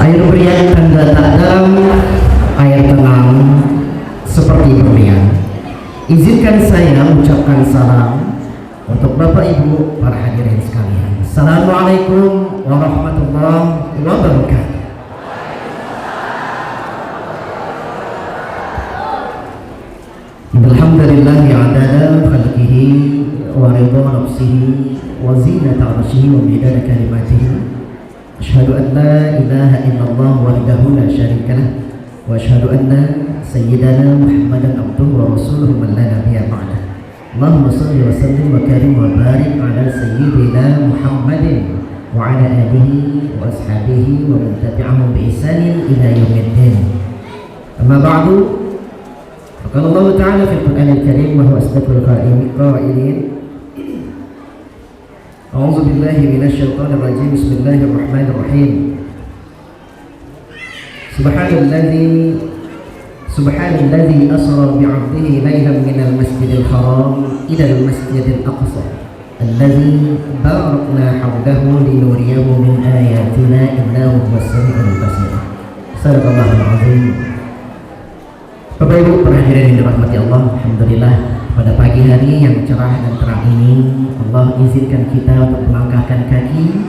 Air berian tanda tak dalam, air tenang seperti berlian. Izinkan saya ucapkan salam untuk Bapak Ibu para hadirin sekalian. Assalamualaikum warahmatullahi wabarakatuh. Alhamdulillahi adada khalqihi wa ridha nafsihi wa zinata arshihi wa midada kalimatihi. Asyhadu an la ilaha illallah wahdahu la syarika lah wa asyhadu anna sayyidana Muhammadan abduhu wa rasuluhu man la nabiyya ba'dah. Allahumma shalli wa sallim wa karim wa barik ala sayyidina Muhammadin wa ala alihi wa ashabihi wa man tabi'ahum bi ihsanin ila yaumiddin. Amma ba'du. Qala Allah Ta'ala fil Qur'anil Karim wa huwa asdaqul qa'ilin. A'udzu billahi minasy syaithanir rajim. Bismillahirrahmanirrahim. Subhanalladzi asra bi'abdihi lailan minal masjidil haram ilal masjidil aqsa alladzi barakna hawlahu linuriyahu min ayatina innahu huwas sami'ul basir. Sadaqallahul azim. Bapak Ibu para hadirin yang dirahmati Allah, alhamdulillah pada pagi hari yang cerah dan terang ini Allah izinkan kita untuk melangkahkan kaki,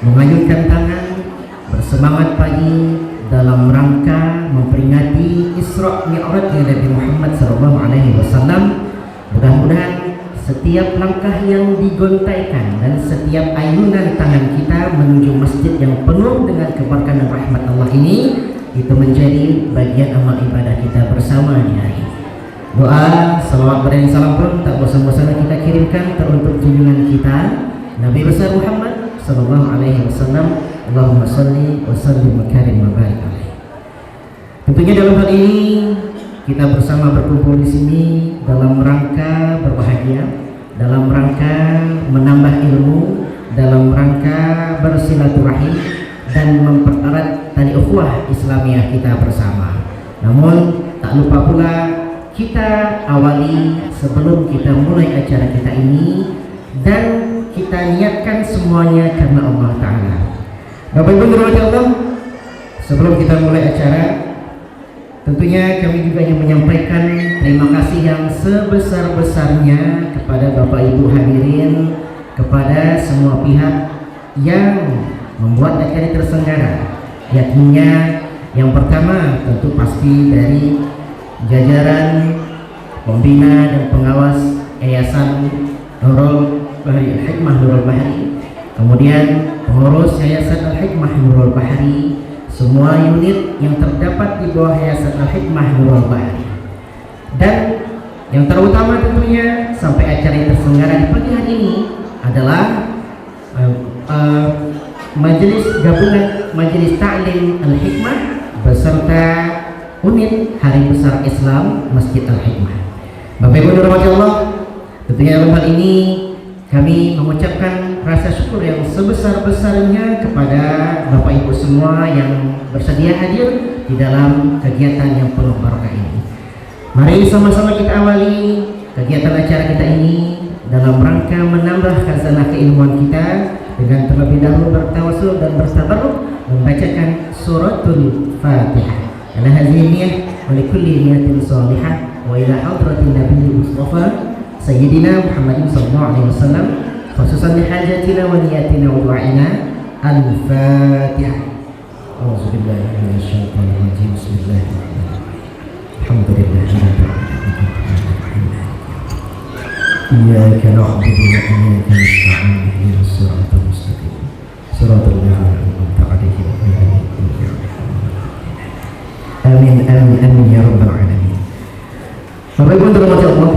mengayunkan tangan, bersemangat pagi dalam rangka memperingati Isra Mi'rajnya Nabi Muhammad SAW. Mudah-mudahan setiap langkah yang digontaikan dan setiap ayunan tangan kita menuju masjid yang penuh dengan keberkahan dan rahmat Allah ini itu menjadi bagian amal ibadah kita bersama di hari ini. Doa, salawat dan salam pun tak bosan-bosan kita kirimkan teruntuk junjungan kita Nabi besar Muhammad sallallahu alaihi wasallam. Allahumma shalli wa sallim wa karim wa barik alaihi. Tentunya dalam hal ini kita bersama berkumpul di sini dalam rangka berbahagia, dalam rangka menambah ilmu, dalam rangka bersilaturahim dan mempererat tali ukhuwah Islamiyah kita bersama. Namun tak lupa pula kita awali sebelum kita mulai acara kita ini dan kita niatkan semuanya karena Allah Ta'ala. Bapak Ibu dirahmati Allah, sebelum kita mulai acara tentunya kami juga ingin menyampaikan terima kasih yang sebesar-besarnya kepada Bapak Ibu hadirin, kepada semua pihak yang membuat acara terselenggara, yakni yang pertama tentu pasti dari jajaran pembina dan pengawas Yayasan Nurul Bahri Al-Hikmah Nurul Bahri, kemudian pengurus Yayasan Al-Hikmah Nurul Bahri, semua unit yang terdapat di bawah Yayasan Al-Hikmah Nurul Bahri, dan yang terutama tentunya sampai acara terselenggara di pagi hari ini adalah Majelis Gabungan Majelis Ta'lim Al-Hikmah beserta unit Hari Besar Islam Masjid Al-Hikmah. Bapak Ibu dirahmati Allah, tentunya dalam hal ini kami mengucapkan rasa syukur yang sebesar-besarnya kepada Bapak Ibu semua yang bersedia hadir di dalam kegiatan yang penuh barokah ini. Mari sama-sama kita awali kegiatan acara kita ini dalam rangka menambah khazanah keilmuan kita dengan terlebih dahulu bertawasul dan bertabarruk membacakan suratul Fatihah. Ala hadhihi niyyah wa likulli niyatin salihah wa ila hadratin nabiyil mustafa sayyidina Muhammadin sallallahu alaihi wasallam khususan li hajatina wa niyatina wa du'aina. Al-Fatihah. A'udzu billahi minasy syaithanir rajim. Bismillahirrahmanirrahim. Alhamdulillahirabbil alamin. Iyyaka na'budu wa iyyaka nasta'in. Ihdinas siratal mustaqim. Siratal ladzina an'amta 'alaihim ghairil maghdubi 'alaihim. Amin amin amin ya rabbal alamin. Bapak Ibu dirahmati Allah,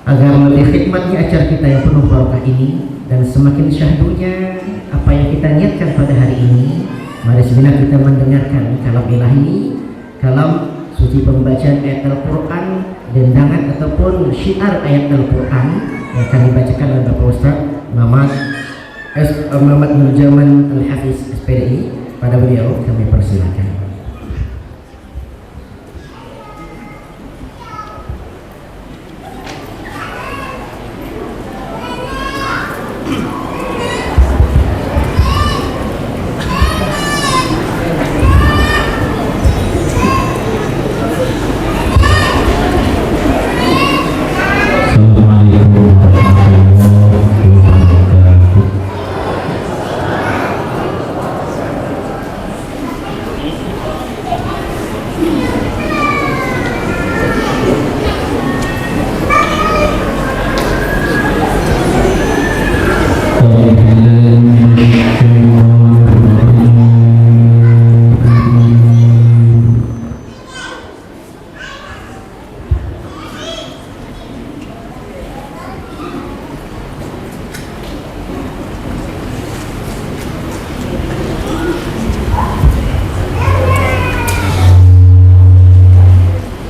agar lebih khidmatnya acara kita yang penuh barokah ini dan semakin syahdunya apa yang kita niatkan pada hari ini, mari sejenak kita mendengarkan kalam ilahi, kalam suci pembacaan ayat Al-Quran, dendangan ataupun syiar ayat Al-Quran yang akan dibacakan oleh Bapak Ustaz Muhammad Nurjaman Al-Hafiz SPDI. Pada beliau kami persilakan.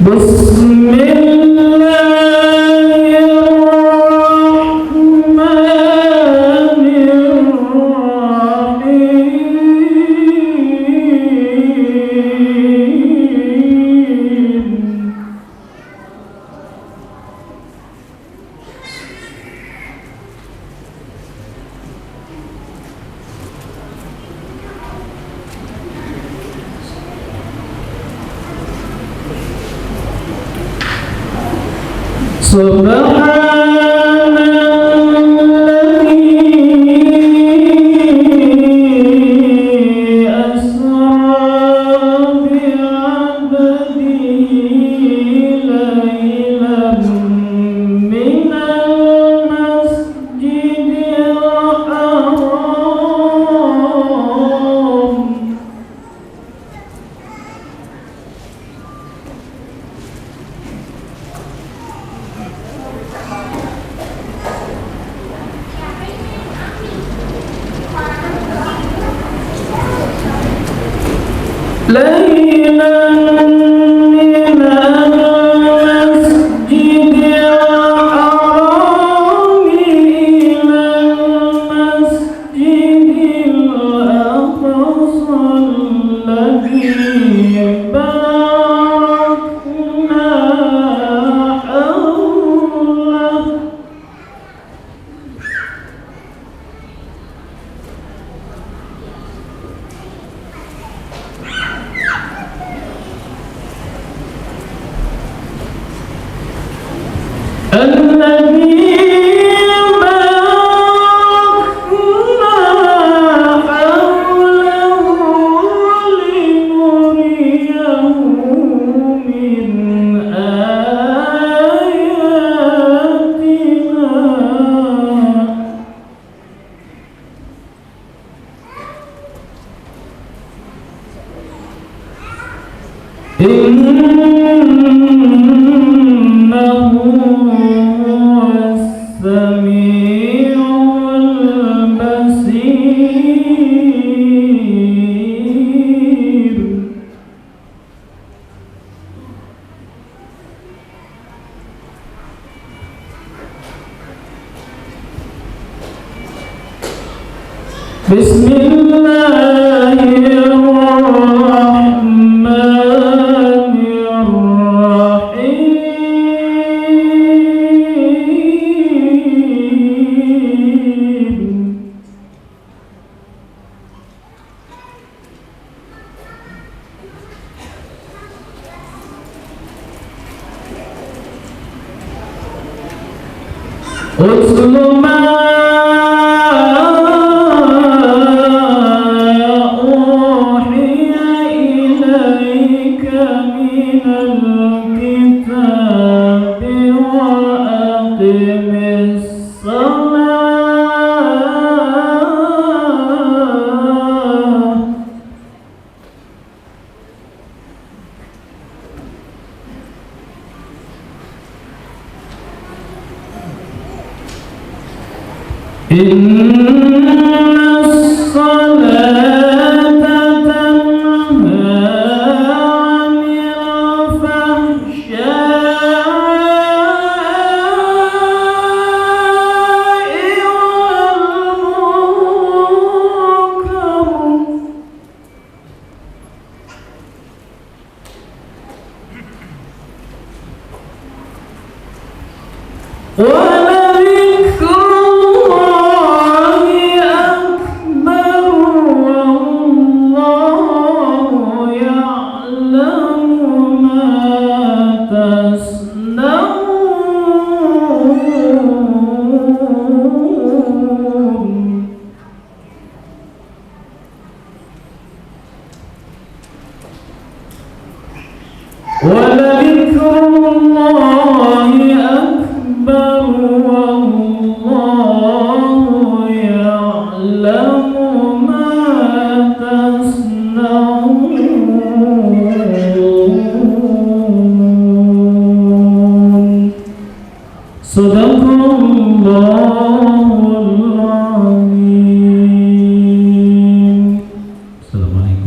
Assalamualaikum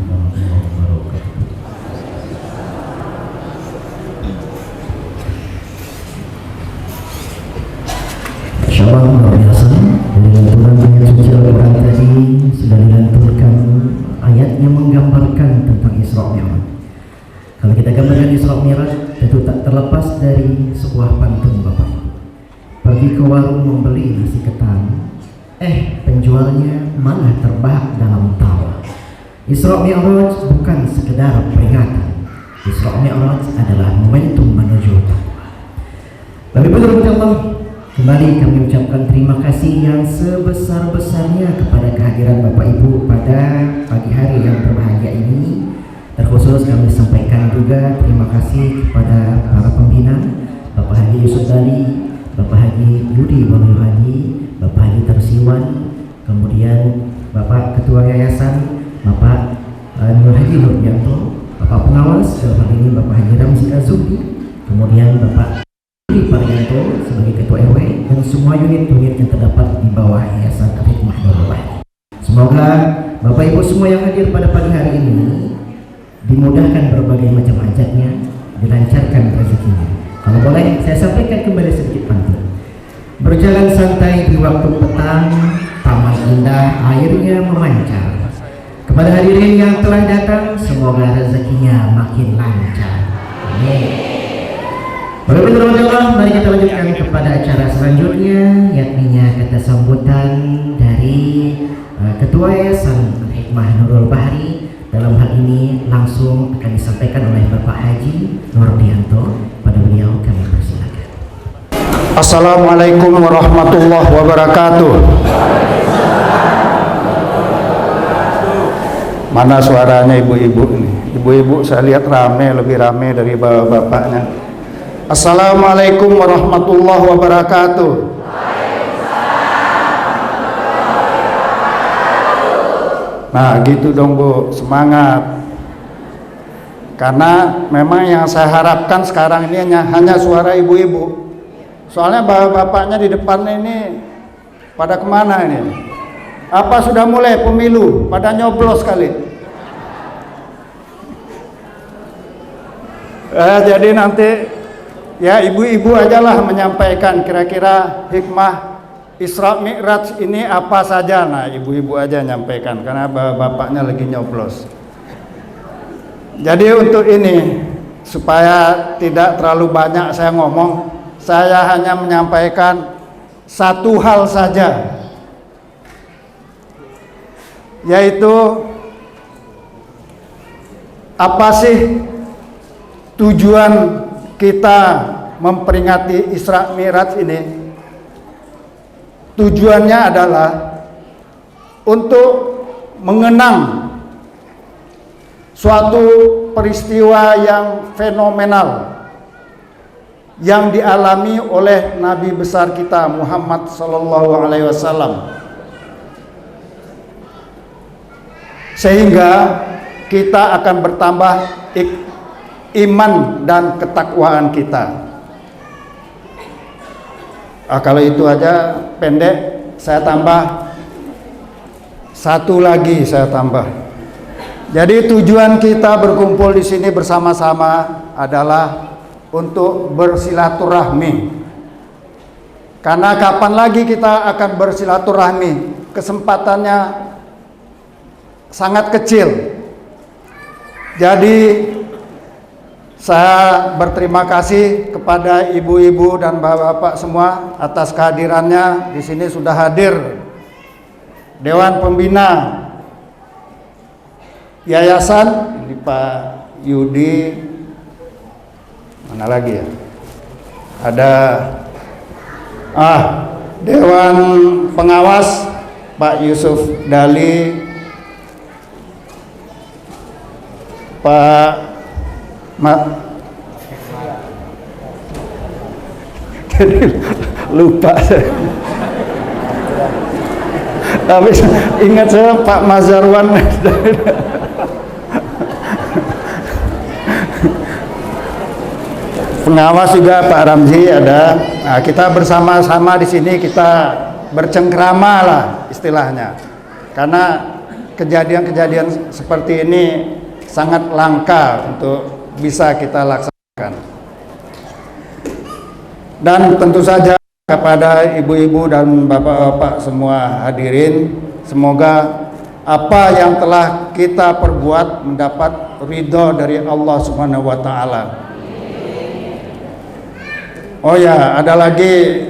warahmatullahi wabarakatuh. menggambarkan tentang Isra Mi'raj. Kalau kita gambarkan Isra Mi'raj, tentu tak terlepas dari sebuah pantun Bapak. Pergi ke warung membeli nasi ketan, penjualnya malah terbahak dalam tawa. Isra Mi'raj bukan sekedar peringatan. Isra Mi'raj adalah momentum menuju takwa. Bapak-Ibu Allah, kembali kami ucapkan terima kasih yang sebesar-besarnya kepada kehadiran Bapak Ibu pada pagi hari yang berbahagia ini. Terkhusus kami sampaikan juga terima kasih kepada para pembina, Bapak Haji Yusuf Dali, Bapak Haji Yudi Waluhadi, Bapak Haji Tersiwan, kemudian Bapak Ketua Yayasan, Bapak Nur Haji Nurbianto, Bapak Pengawas dalam hal ini Bapak Haji Ramzi Azuki, kemudian Bapak Yudi Parianto sebagai Ketua RW, dan semua unit-unit yang terdapat di bawah Yayasan Al-Hikmah Nurul Bahri. Semoga Bapak Ibu semua yang hadir pada pagi hari ini dimudahkan berbagai macam hajatnya, dilancarkan rezekinya. Kalau boleh saya sampaikan kembali sedikit pantun. Berjalan santai di waktu petang, taman indah airnya memancar. Kepada hadirin yang telah datang, semoga rezekinya makin lancar. Amin. Bapak-Ibu Allah, mari kita lanjutkan kepada acara selanjutnya, yakni kata sambutan dari Ketua Yayasan Hikmah Nurul Bahri. Dalam hal ini langsung akan disampaikan oleh Bapak Haji Nurdianto. Pada beliau kami persilakan. Assalamualaikum warahmatullahi wabarakatuh. Mana suaranya ibu-ibu ini? Ibu-ibu saya lihat rame, lebih rame dari bapak-bapaknya. Assalamualaikum warahmatullahi wabarakatuh. Nah gitu dong Bu, semangat. Karena memang yang saya harapkan sekarang ini hanya suara ibu-ibu. Soalnya bapak-bapaknya di depan ini pada kemana ini? Apa sudah mulai pemilu? Pada nyoblos kali. Jadi nanti ya ibu-ibu ajalah menyampaikan kira-kira hikmah Isra Mi'raj ini apa saja. Nah ibu-ibu aja nyampaikan karena bapaknya lagi nyoblos. Jadi untuk ini supaya tidak terlalu banyak saya ngomong, saya hanya menyampaikan satu hal saja, yaitu apa sih tujuan kita memperingati Isra Mi'raj ini? Tujuannya adalah untuk mengenang suatu peristiwa yang fenomenal yang dialami oleh Nabi besar kita Muhammad Sallallahu Alaihi Wasallam, sehingga kita akan bertambah iman dan ketakwaan kita. Kalau itu aja pendek, saya tambah satu lagi, saya tambah. Jadi tujuan kita berkumpul di sini bersama-sama adalah untuk bersilaturahmi. Karena kapan lagi kita akan bersilaturahmi? Kesempatannya sangat kecil. Jadi saya berterima kasih kepada ibu-ibu dan bapak-bapak semua atas kehadirannya. Di sini sudah hadir Dewan Pembina Yayasan, ini Pak Yudi, mana lagi ya? Ada Dewan Pengawas Pak Yusuf Dali, Pak jadi lupa saya. Tapi ingat saya Pak Mazarwan. Pengawas juga Pak Ramzi ada. Nah, kita bersama-sama di sini kita bercengkrama lah istilahnya. Karena kejadian-kejadian seperti ini sangat langka untuk bisa kita laksanakan. Dan tentu saja kepada ibu-ibu dan bapak-bapak semua hadirin, semoga apa yang telah kita perbuat mendapat ridho dari Allah Subhanahu wa taala. Oh ya, ada lagi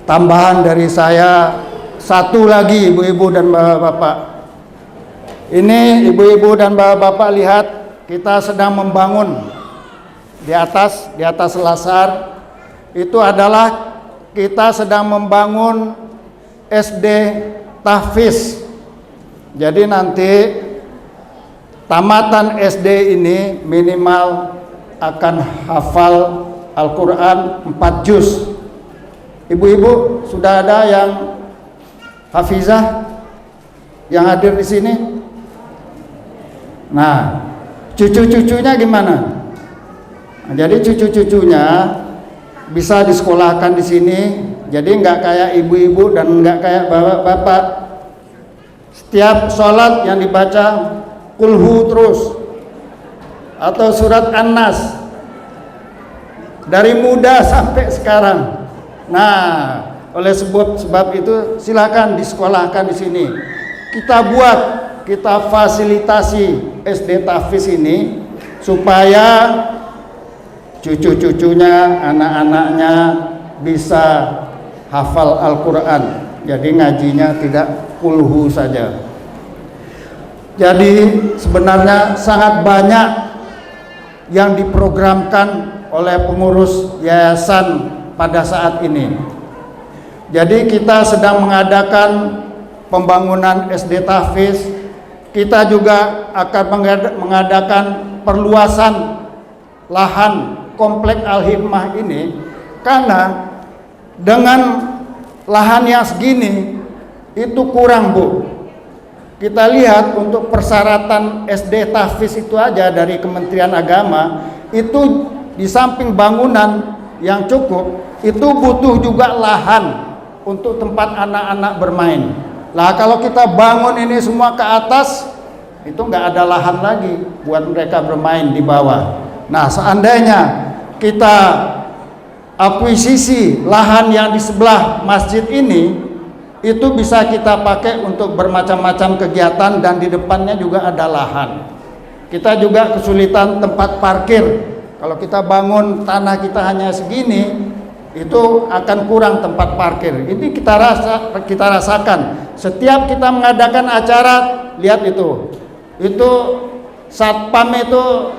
tambahan dari saya, satu lagi ibu-ibu dan bapak-bapak. Ini ibu-ibu dan bapak-bapak, lihat, kita sedang membangun di atas Selasar. Itu adalah kita sedang membangun SD tahfiz. Jadi nanti tamatan SD ini minimal akan hafal Al-Quran 4 juz. Ibu-ibu, sudah ada yang hafizah yang hadir di sini? Nah, cucu-cucunya gimana? Nah, jadi cucu-cucunya bisa disekolahkan di sini. Jadi nggak kayak ibu-ibu dan nggak kayak bapak-bapak. Setiap sholat yang dibaca kulhu terus, atau surat An-Nas dari muda sampai sekarang. Nah, oleh sebab itu silakan disekolahkan di sini. Kita fasilitasi SD tahfiz ini supaya cucu-cucunya, anak-anaknya bisa hafal Al-Quran. Jadi ngajinya tidak kulhu saja. Jadi sebenarnya sangat banyak yang diprogramkan oleh pengurus yayasan pada saat ini. Jadi kita sedang mengadakan pembangunan SD tahfiz. Kita juga akan mengadakan perluasan lahan komplek Al-Hikmah ini, karena dengan lahan yang segini itu kurang, Bu. Kita lihat untuk persyaratan SD tahfiz itu aja dari Kementerian Agama, itu di samping bangunan yang cukup, itu butuh juga lahan untuk tempat anak-anak bermain. Lah kalau kita bangun ini semua ke atas, itu nggak ada lahan lagi buat mereka bermain di bawah. Nah, seandainya kita akuisisi lahan yang di sebelah masjid ini, itu bisa kita pakai untuk bermacam-macam kegiatan, dan di depannya juga ada lahan. Kita juga kesulitan tempat parkir. Kalau kita bangun tanah kita hanya segini, itu akan kurang tempat parkir. Ini kita rasakan setiap kita mengadakan acara. Lihat itu satpam itu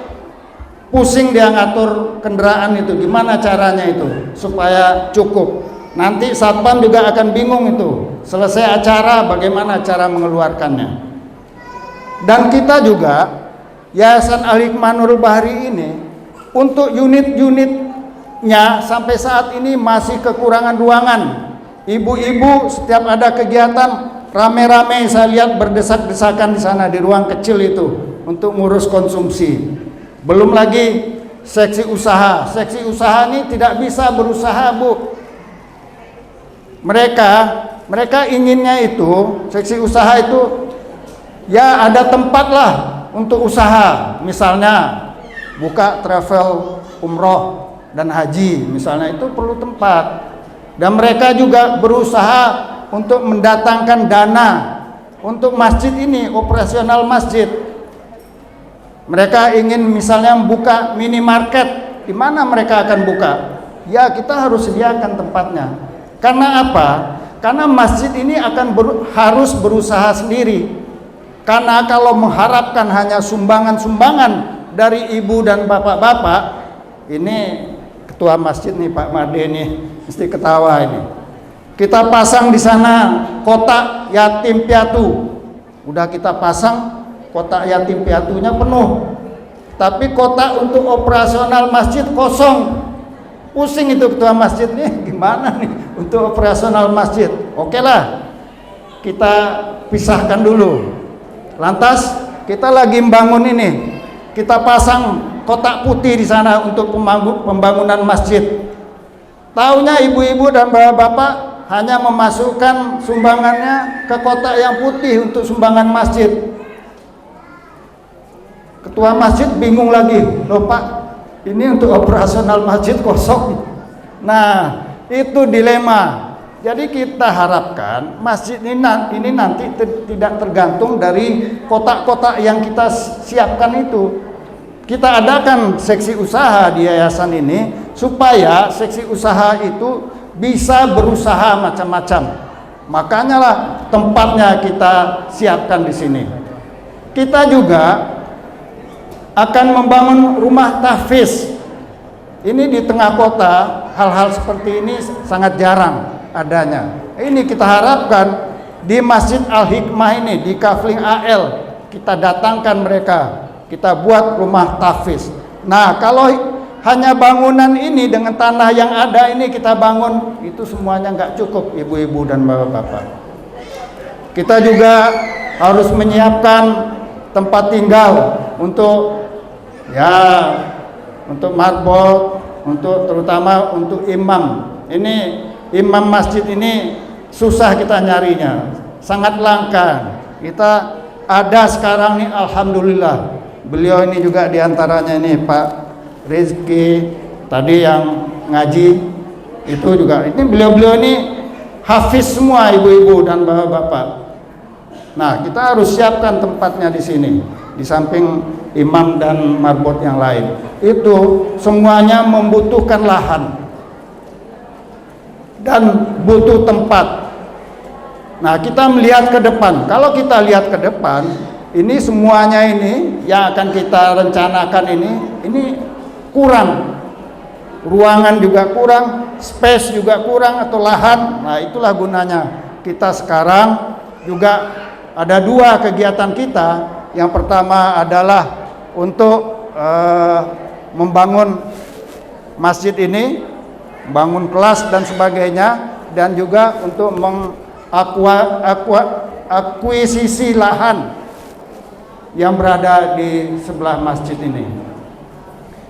pusing dia ngatur kendaraan itu, gimana caranya itu supaya cukup. Nanti satpam juga akan bingung itu, selesai acara bagaimana cara mengeluarkannya. Dan kita juga Yayasan Al-Hikmah Nurul Bahri ini, untuk unit-unitnya sampai saat ini masih kekurangan ruangan. Ibu-ibu setiap ada kegiatan rame-rame, saya lihat berdesak-desakan di sana di ruang kecil itu untuk ngurus konsumsi. Belum lagi seksi usaha. Seksi usaha ini tidak bisa berusaha, Bu. Mereka inginnya itu, seksi usaha itu ya ada tempat lah untuk usaha. Misalnya buka travel umroh dan haji, misalnya, itu perlu tempat. Dan mereka juga berusaha untuk mendatangkan dana untuk masjid ini, operasional masjid. Mereka ingin misalnya membuka minimarket, di mana mereka akan buka? Ya, kita harus sediakan tempatnya. Karena apa? Karena masjid ini harus berusaha sendiri. Karena kalau mengharapkan hanya sumbangan-sumbangan dari ibu dan bapak-bapak, ini ketua masjid nih Pak Made nih mesti ketawa ini. Kita pasang di sana kotak yatim piatu. Udah kita pasang, kotak yatim piatunya penuh, tapi kotak untuk operasional masjid kosong. Pusing itu ketua masjid nih, gimana nih untuk operasional masjid. Oke lah, kita pisahkan dulu. Lantas kita lagi membangun ini, kita pasang kotak putih di sana untuk pembangunan masjid. Taunya ibu-ibu dan bapak-bapak hanya memasukkan sumbangannya ke kotak yang putih untuk sumbangan masjid. Ketua masjid bingung lagi, loh Pak, ini untuk operasional masjid kosong. Nah, itu dilema. Jadi kita harapkan masjid ini nanti tidak tergantung dari kotak-kotak yang kita siapkan itu. Kita adakan seksi usaha di yayasan ini supaya seksi usaha itu bisa berusaha macam-macam. Makanya lah tempatnya kita siapkan di sini. Kita juga akan membangun rumah tahfiz. Ini di tengah kota, hal-hal seperti ini sangat jarang adanya. Ini kita harapkan di Masjid Al-Hikmah ini, di Kafling AL, kita datangkan mereka, kita buat rumah tahfiz. Nah, kalau hanya bangunan ini dengan tanah yang ada ini kita bangun, itu semuanya nggak cukup, ibu-ibu dan bapak-bapak. Kita juga harus menyiapkan tempat tinggal untuk untuk marbot, terutama untuk imam. Ini imam masjid ini susah kita nyarinya, sangat langka. Kita ada sekarang nih, alhamdulillah. Beliau ini juga diantaranya ini Pak Rizky tadi yang ngaji itu juga. Ini beliau ini hafiz semua, ibu-ibu dan bapak-bapak. Nah, kita harus siapkan tempatnya di sini, di samping imam dan marbot yang lain. Itu semuanya membutuhkan lahan dan butuh tempat. Nah, kita melihat ke depan. Kalau kita lihat ke depan, ini semuanya ini yang akan kita rencanakan ini kurang. Ruangan juga kurang, space juga kurang atau lahan. Nah, itulah gunanya kita sekarang juga ada dua kegiatan kita. Yang pertama adalah untuk membangun masjid ini, bangun kelas dan sebagainya, dan juga untuk mengakuisisi lahan yang berada di sebelah masjid ini.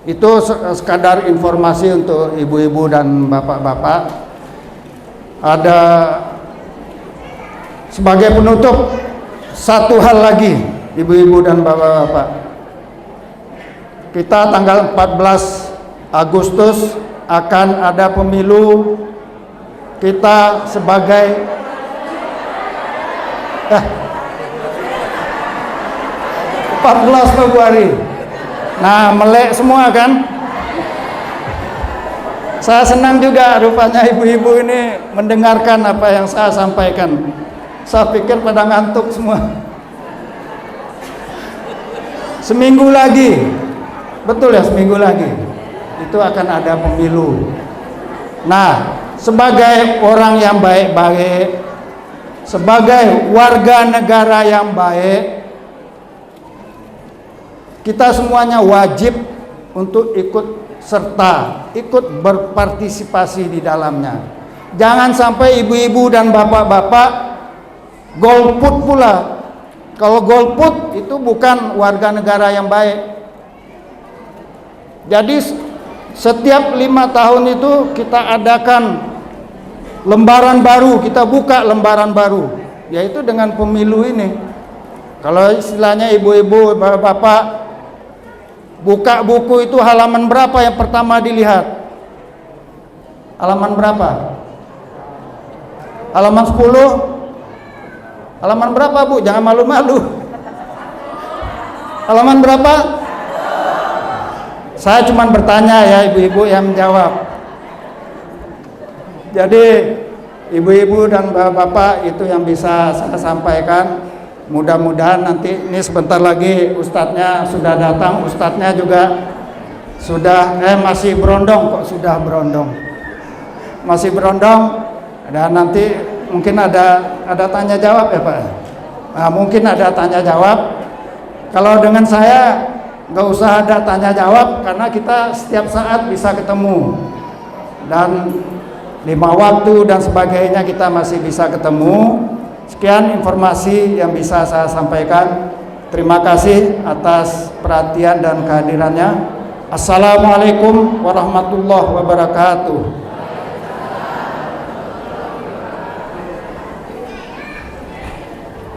Itu sekadar informasi untuk ibu-ibu dan bapak-bapak. Ada sebagai penutup satu hal lagi, ibu-ibu dan bapak-bapak. Kita tanggal 14 Agustus akan ada pemilu. Kita sebagai 14 Februari. Nah, melek semua kan? Saya senang juga rupanya ibu-ibu ini mendengarkan apa yang saya sampaikan. Saya pikir pada ngantuk semua. Seminggu lagi, betul ya, seminggu lagi itu akan ada pemilu. Nah, sebagai orang yang baik-baik, sebagai warga negara yang baik, kita semuanya wajib untuk ikut serta, ikut berpartisipasi di dalamnya. Jangan sampai ibu-ibu dan bapak-bapak golput pula. Kalau golput itu bukan warga negara yang baik. Jadi setiap 5 tahun itu kita adakan lembaran baru, kita buka lembaran baru, yaitu dengan pemilu ini. Kalau istilahnya ibu-ibu, bapak-bapak, buka buku itu halaman berapa yang pertama dilihat? Halaman berapa? Halaman 10? Halaman berapa, Bu? Jangan malu-malu. Halaman berapa? Saya cuma bertanya ya, ibu-ibu yang menjawab. Jadi ibu-ibu dan bapak-bapak itu yang bisa saya sampaikan. Mudah-mudahan nanti ini sebentar lagi ustadznya sudah datang. Ustadznya juga sudah masih berondong, kok sudah berondong, masih berondong. Dan nanti mungkin ada tanya jawab ya Pak. Nah, mungkin ada tanya jawab. Kalau dengan saya nggak usah ada tanya jawab, karena kita setiap saat bisa ketemu, dan 5 waktu dan sebagainya kita masih bisa ketemu. Sekian informasi yang bisa saya sampaikan. Terima kasih atas perhatian dan kehadirannya. Assalamualaikum warahmatullahi wabarakatuh.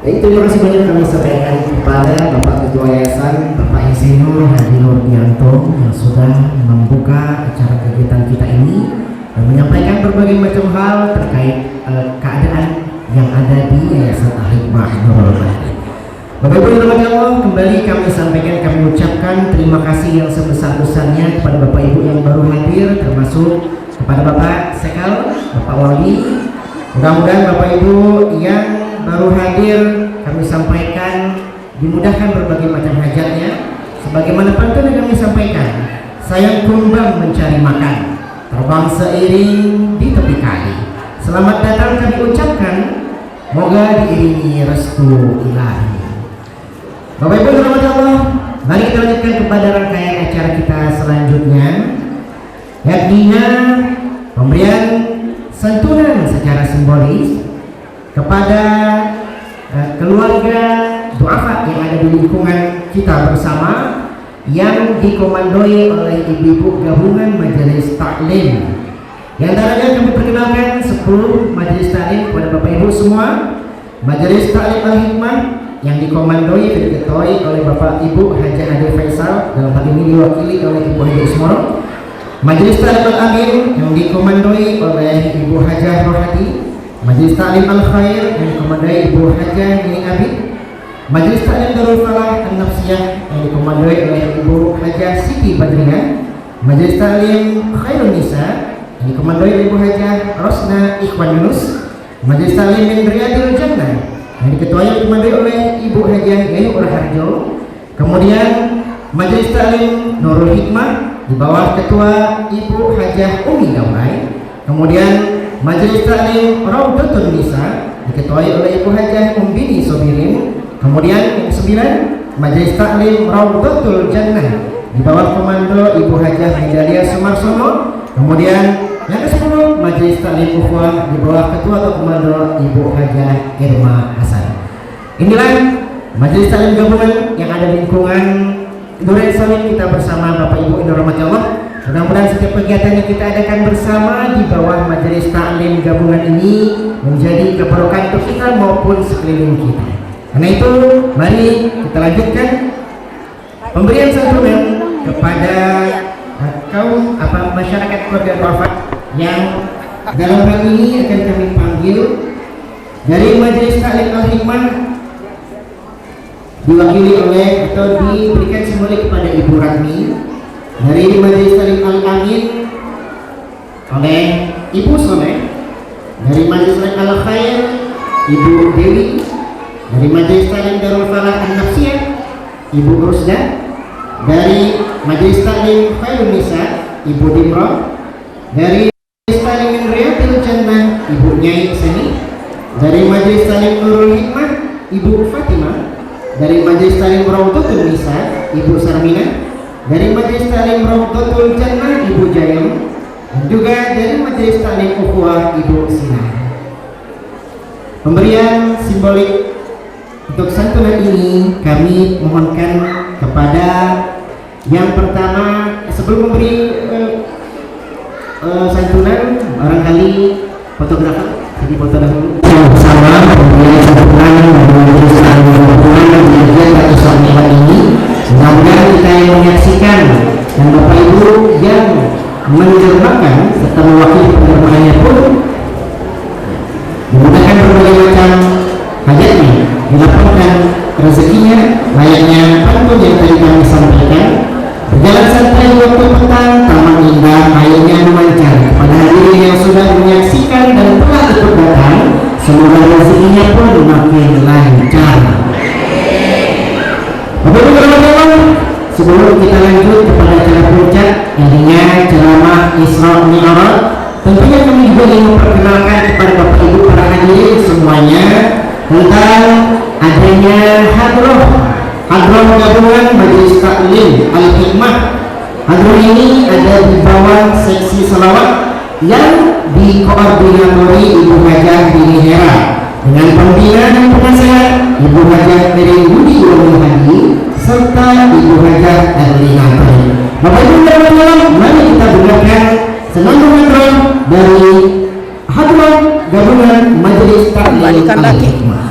Baik, terima kasih banyak kami sampaikan kepada Bapak Ketua Yayasan, Bapak Insinyur Hadi Nurdianto, yang sudah membuka acara kegiatan kita ini. dan menyampaikan berbagai macam hal terkait keadaan yang ada di Yayasan Al-Hikmah Nurul Bahri. Bapak Ibu yang dirahmati Allah, kembali kami sampaikan, kami ucapkan terima kasih yang sebesar-besarnya kepada Bapak Ibu yang baru hadir, termasuk kepada Bapak Sekal, Bapak Wali. Mudah-mudahan Bapak Ibu yang baru hadir kami sampaikan dimudahkan berbagai macam hajatnya. Sebagaimana pantun yang kami sampaikan, sayang kumbang mencari makan, terbang seiring di tepi kali. Selamat datang kami ucapkan, moga diiringi restu ilahi. Bapak Ibu yang dirahmati Allah, mari kita lanjutkan kepada rangkaian acara kita selanjutnya, yakni pemberian santunan secara simbolis kepada keluarga duafa yang ada di lingkungan kita bersama, yang dikomandoi oleh ibu-ibu gabungan majelis taklim. Yang antaranya kami perkenalkan 10 majelis taklim kepada Bapak Ibu semua. Majelis Taklim Al-Hikmah yang dikomandoi dan diketuai oleh Bapak Ibu Haji Ade Faisal, dalam hal ini diwakili oleh Ibu Haji Ismoro. Majelis Taklim Al-Amin yang dikomandoi oleh Ibu Hajah Rohadi. Majelis Taklim Al-Khair yang dikomandoi Ibu Hajah Nini Abi. Majelis Taklim Darul Falah An-Nafsiyah yang dikomandoi oleh Ibu Hajah Siti Badriah. Majelis Taklim Khairun Nisa yang dikomandoi oleh Ibu Hajah Rosna Ikhwan Yunus. Majelis Taklim min Riyadil Jannah yang diketuai oleh Ibu Hajah Yayu Raharjo. Kemudian Majelis Taklim Nurul Hikmah di bawah Ketua Ibu Hajah Umi Daulay. Kemudian Majelis Taklim Raudatun Nisa diketuai oleh Ibu Hajah Umbini Sobirin. Kemudian yang ke-9 Majelis Taklim Raudatul Jannah di bawah komando Ibu Hajah Hidalia Sumarsono. Kemudian yang ke-10 Majelis Taklim Ukhuwah di bawah Ketua atau Komando Ibu Hajah Irma Hasan. Inilah Majelis Taklim gabungan yang ada di lingkungan Duren Sawit kita bersama Bapak Ibu yang dirahmati Allah. Mudah-mudahan setiap kegiatan yang kita adakan bersama di bawah Majelis Taklim gabungan ini menjadi keberkahan untuk kita maupun sekeliling kita. Karena itu mari kita lanjutkan pemberian santunan kepada kaum masyarakat keluarga wafat yang dalam hal ini akan kami panggil dari Majelis Taklim Al-Hikmah, diwakili oleh atau diberikan simbolik kepada Ibu Ratmi. Dari Majelis Taklim Al-Amin oleh Ibu Soleh. Dari Majelis Taklim Al-Khair Ibu Dewi. Dari Majelis Taklim Darul Falah An-Nafsiyah Ibu Rusda. Dari Majelis Taklim Khairun Nisa Ibu Dimro. Dari Majelis Taklim min Riyadil Jannah Ibu Nyai Seni. Dari Majelis Taklim Nurul Hikmah Ibu Fatimah. Dari Majelis Taklim Raudatul Nisa Ibu Sarmina. Dari Majelis Taklim Raudatul Jannah Ibu Jayam. Dan juga dari Majelis Taklim Ukhuwah Ibu Sinar. Pemberian simbolik untuk santunan ini kami mohonkan kepada yang pertama, sebelum memberi santunan, barangkali fotografer jadi foto dahulu bersama pemberian santunan dari kegiatan ini. Mudah-mudahan kita yang menyaksikan dan Bapak Ibu yang menerjemahkan serta mewakili penerjemahannya pun menggunakan berbagai macam hajatnya, dilapangkan rezekinya layaknya pantun yang tadi kami sampaikan. Berjalan santai waktu petang, taman indah airnya memancar. Kepada hadirin yang sudah menyaksikan dan telah ikut datang, semoga rezekinya pun makin lancar. Sebelum kita lanjut kepada acara puncak, intinya ceramah Isra Mi'raj, tentunya kami juga ingin memperkenalkan kepada Bapak Ibu para hadirin semuanya tentang adanya hadroh gabungan Majelis Taklim Al-Hikmah. Hadroh ini ada di bawah seksi selawat yang dikoordinatori Ibu Hajah Dini Hera dengan pembina dan penasehat Ibu Hajah Meri Budi Wali Hadi serta Ibu Hajah Erlina Pari. Bapak Ibu dan Bapak, mari kita dengarkan senandung hadroh dari hadroh gabungan Majelis Taklim Al-Hikmah.